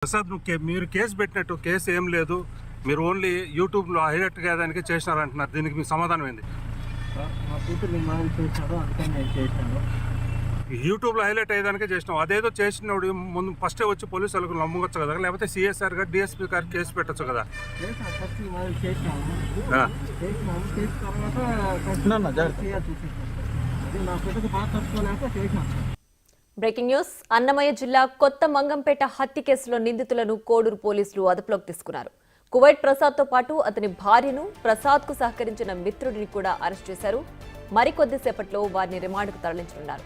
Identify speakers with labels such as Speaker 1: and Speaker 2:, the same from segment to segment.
Speaker 1: ప్రసాద్ మీరు కేసు పెట్టినట్టు కేసు ఏం లేదు. మీరు ఓన్లీ యూట్యూబ్లో హైలైట్ కాదానికి చేసినారంటున్నారు. దీనికి మీ సమాధానం ఏంది?
Speaker 2: మా కూతురు నిర్మాణం చేశాడు, అందుకని నేను చేశాను.
Speaker 1: యూట్యూబ్లో హైలైట్ అయ్యేదానికే చేసినాం. అదేదో చేసినోడు ముందు ఫస్టే వచ్చి పోలీసు వాళ్ళకు నమ్మవచ్చు కదా, లేకపోతే సిఎస్ఆర్ గారు డిఎస్పీ గారు కేసు పెట్టచ్చు కదా.
Speaker 2: ఫస్ట్ నిర్మాణం చేసినాము, చేసిన తర్వాత అది నా బిడ్డకు బాగా తట్టుకోలేక చేశాను.
Speaker 3: Breaking news. అన్నమయ్య జిల్లా కొత్త మంగంపేట హత్య కేసులో నిందితులను కోడూరు పోలీసులు అదుపులోకి తీసుకున్నారు. కువైట్ ప్రసాద్ తో పాటు అతని భార్యను, ప్రసాద్ కు సహకరించిన మిత్రుడిని కూడా అరెస్ట్ చేశారు. మరికొద్దిసేపట్లో వారిని రిమాండ్కు తరలించనున్నారు.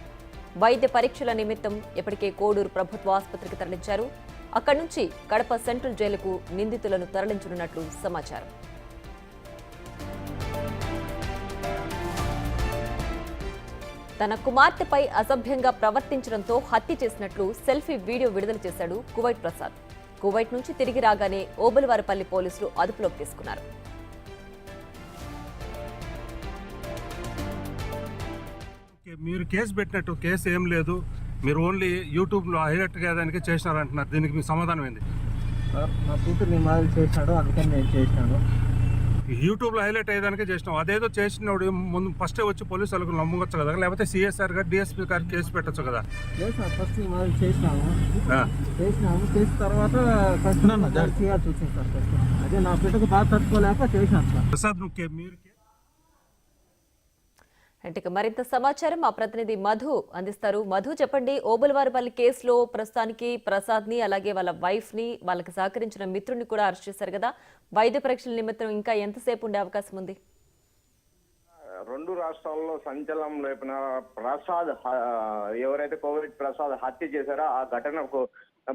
Speaker 3: వైద్య పరీక్షల నిమిత్తం ఇప్పటికే కోడూరు ప్రభుత్వ ఆసుపత్రికి తరలించారు. అక్కడి నుంచి కడప సెంట్రల్ జైలుకు నిందితులను తరలించనున్నట్లు సమాచారం. తన కుమార్తెపై అసభ్యంగా ప్రవర్తించడంతో హత్య చేసినట్లు సెల్ఫీ వీడియో విడుదల చేశాడు కువైట్ ప్రసాద్. కువైట్ నుంచి తిరిగి రాగానే ఓబులవారిపల్లి పోలీసులు అదుపులోకి తీసుకున్నారు.
Speaker 1: మీరు కేసు పెట్టినట్టు కేసు ఏం లేదు. మీరు ఓన్లీ యూట్యూబ్లో హైలైట్ కాదానికే చేసినారంటున్నారు. దీనికి మీ సమాధానం ఏంది?
Speaker 2: మా కూతురు నిర్మాణం చేశాడు, అందుకని నేను చేశాను.
Speaker 1: యూట్యూబ్లో హైలైట్ అయ్యేదానికే చేసినాం. అదేదో చేసినోడు ముందు ఫస్టే వచ్చి పోలీసు వాళ్ళకు నమ్మవచ్చు కదా, లేకపోతే సిఎస్ఆర్ గారు డిఎస్పీ గారు కేసు పెట్టచ్చు కదా.
Speaker 2: ఫస్ట్ నిర్మాణం చేసినాము, చేసిన తర్వాత చేయాల్సి వచ్చింది సార్. అదే నా బిడ్డకు బాగా తట్టుకోలేక చేశాను సార్.
Speaker 1: ప్రసాద్ మీరు
Speaker 3: అంటే మరింత సమాచారం మా ప్రతినిధి మధు అందిస్తారు. మధు, చెప్పండి. ఓబులవారిపల్లి కేసులో ప్రస్తుతానికి ప్రసాద్ ని, అలాగే వాళ్ళ వైఫ్ ని, వాళ్ళకి సహకరించిన మిత్రుడిని కూడా అరెస్ట్ చేశారు కదా. వైద్య పరీక్షల నిమిత్తం ఇంకా ఎంతసేపు ఉండే అవకాశం ఉంది?
Speaker 4: రెండు రాష్ట్రాల్లో సంచలనం రేపిన ప్రసాద్, ఎవరైతే కోవిడ్ ప్రసాద్ హత్య చేశారో ఆ ఘటనకు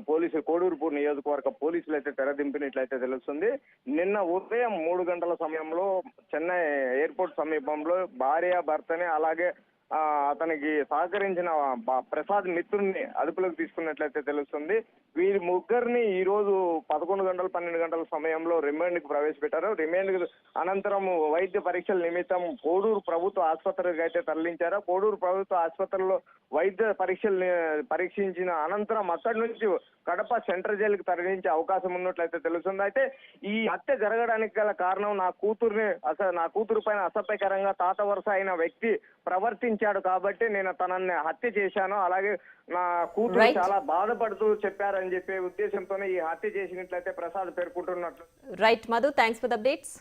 Speaker 4: పోలీసులు, కోడూరు నియోజకవర్గ పోలీసులు అయితే తెరదింపినట్లయితే తెలుస్తుంది. నిన్న ఉదయం 3 గంటల సమయంలో చెన్నై ఎయిర్పోర్ట్ సమీపంలో భార్య భర్తని, అలాగే అతనికి సహకరించిన ప్రసాద్ మిత్రుడిని అదుపులోకి తీసుకున్నట్లయితే తెలుస్తుంది. వీరి ముగ్గురిని ఈ రోజు 11 గంటల 12 గంటల సమయంలో రిమాండ్ కు ప్రవేశపెట్టారు. రిమాండ్ అనంతరం వైద్య పరీక్షల నిమిత్తం కోడూరు ప్రభుత్వ ఆసుపత్రికి అయితే తరలించారు. కోడూరు ప్రభుత్వ ఆసుపత్రిలో వైద్య పరీక్షించిన అనంతరం అక్కడి నుంచి కడప సెంట్రల్ జైలుకి తరలించే అవకాశం ఉన్నట్లయితే తెలుస్తుంది. అయితే ఈ హత్య జరగడానికి గల కారణం నా కూతురు పైన అసభ్యకరంగా తాత వరుస అయిన వ్యక్తి ప్రవర్తించాడు కాబట్టి నేను తనని హత్య చేశాను, అలాగే నా కూతురు చాలా బాధపడుతూ చెప్పారని చెప్పే ఉద్దేశంతోనే ఈ హత్య చేసినట్లయితే ప్రసాద్ పేర్కొంటున్నట్లు.
Speaker 3: Right Madhu, thanks for the updates.